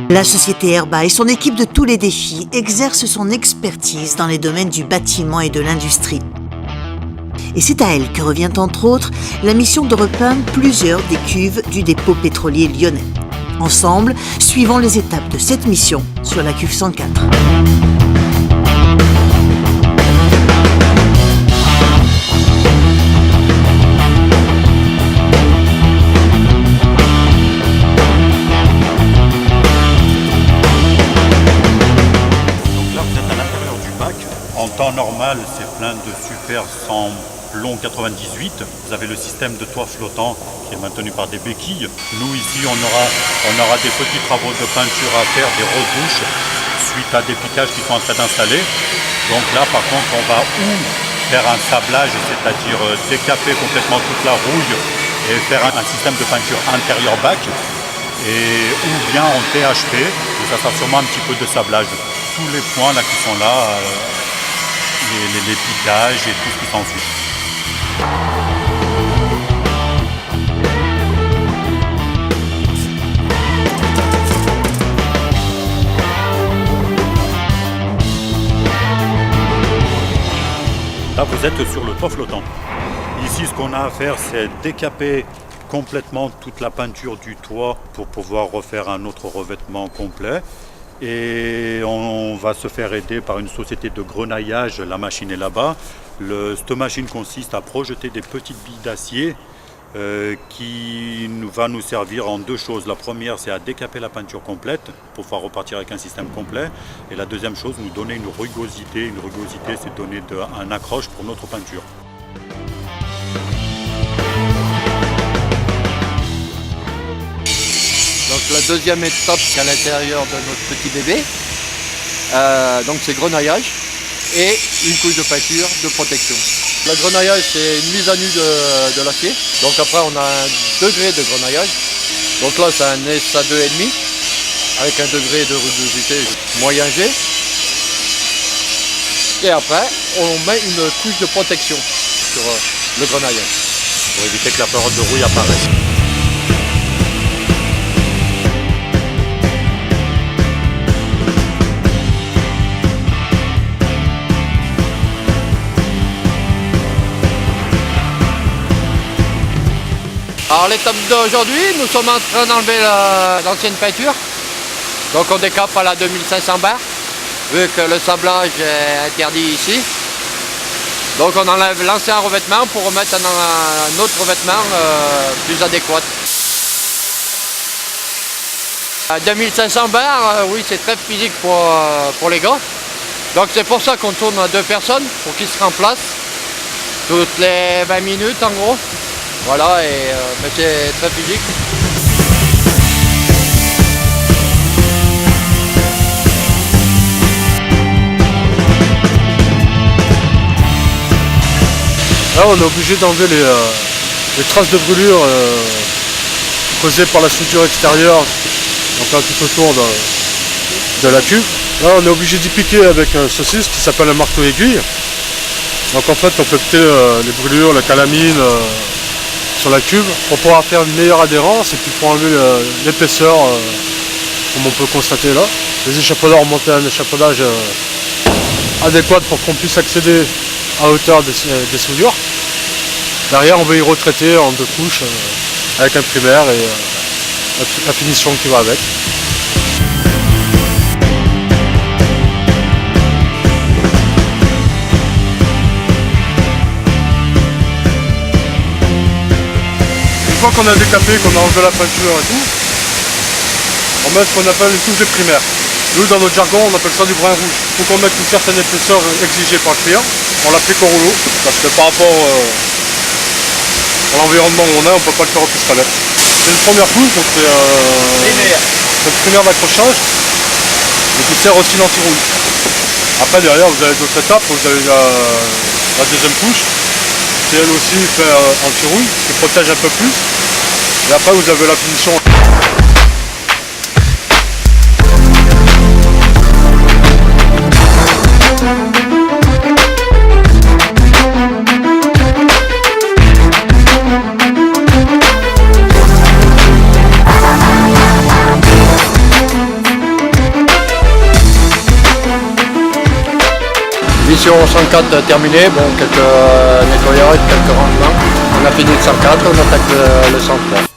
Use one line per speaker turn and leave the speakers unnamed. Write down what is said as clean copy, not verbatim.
La société Herba et son équipe de tous les défis exercent son expertise dans les domaines du bâtiment et de l'industrie. Et c'est à elle que revient entre autres la mission de repeindre plusieurs des cuves du dépôt pétrolier lyonnais. Ensemble, suivons les étapes de cette mission sur la cuve 104.
En temps normal, c'est plein de super sans plomb 98. Vous avez le système de toit flottant qui est maintenu par des béquilles. Nous ici, on aura des petits travaux de peinture à faire, des rebouches suite à des piquages qui sont en train d'installer. Donc là, par contre, on va ou faire un sablage, c'est-à-dire décaper complètement toute la rouille et faire un système de peinture intérieur bac, ou bien en THP, et ça sera sûrement un petit peu de sablage. Tous les points là qui sont là, les piquages et tout ce qui s'ensuit. Là, vous êtes sur le toit flottant. Ici, ce qu'on a à faire, c'est décaper complètement toute la peinture du toit pour pouvoir refaire un autre revêtement complet. Et on va se faire aider par une société de grenaillage. La machine est là-bas. Cette machine consiste à projeter des petites billes d'acier qui va nous servir en deux choses. La première, c'est à décaper la peinture complète pour pouvoir repartir avec un système complet. Et la deuxième chose, nous donner une rugosité. Une rugosité, c'est donner un accroche pour notre peinture.
Donc la deuxième étape, c'est à l'intérieur de notre petit bébé. Donc c'est grenaillage et une couche de peinture de protection. Le grenaillage, c'est une mise à nu de l'acier. Donc après, on a un degré de grenaillage. Donc là, c'est un SA2,5 avec un degré de rugosité moyen G. Et après, on met une couche de protection sur le grenaillage
pour éviter que la paroi de rouille apparaisse.
Alors l'étape d'aujourd'hui, nous sommes en train d'enlever l'ancienne peinture. Donc on décape à la 2500 bar, vu que le sablage est interdit ici. Donc on enlève l'ancien revêtement pour remettre un autre revêtement plus adéquat. À 2500 bar, oui, c'est très physique pour les gars. Donc c'est pour ça qu'on tourne à 2 personnes pour qu'ils se remplacent toutes les 20 minutes en gros. Voilà, mais c'est très physique.
Là, on est obligé d'enlever les traces de brûlure causées par la soudure extérieure, donc là tout autour de la cuve. Là, on est obligé d'y piquer avec un saucisse qui s'appelle un marteau aiguille. Donc en fait, on peut péter les brûlures, la calamine sur la cuve pour pouvoir faire une meilleure adhérence et puis pour enlever l'épaisseur comme on peut constater là. Les échappadoirs ont monté un échappodage adéquat pour qu'on puisse accéder à hauteur des soudures. Derrière on va y retraiter en 2 couches avec un primaire et la finition qui va avec. Une fois qu'on a décapé, qu'on a enlevé la peinture et tout, on met ce qu'on appelle une couche de primaire. Nous, dans notre jargon, on appelle ça du brun rouge. Il faut qu'on mette une certaine épaisseur exigée par le client. On l'applique au rouleau, parce que par rapport à l'environnement où on est, on ne peut pas le faire au pistolet. C'est une première couche, donc c'est une primaire d'accrochage, et qui sert aussi l'anti-rouille. Après, derrière, vous avez d'autres étapes. Vous avez la deuxième couche, qui elle aussi fait anti-rouille, qui protège un peu plus. Et après vous avez la finition.
session 104 terminée, bon, quelques nettoyages, quelques rangements. On a fini le 104, on attaque le 103.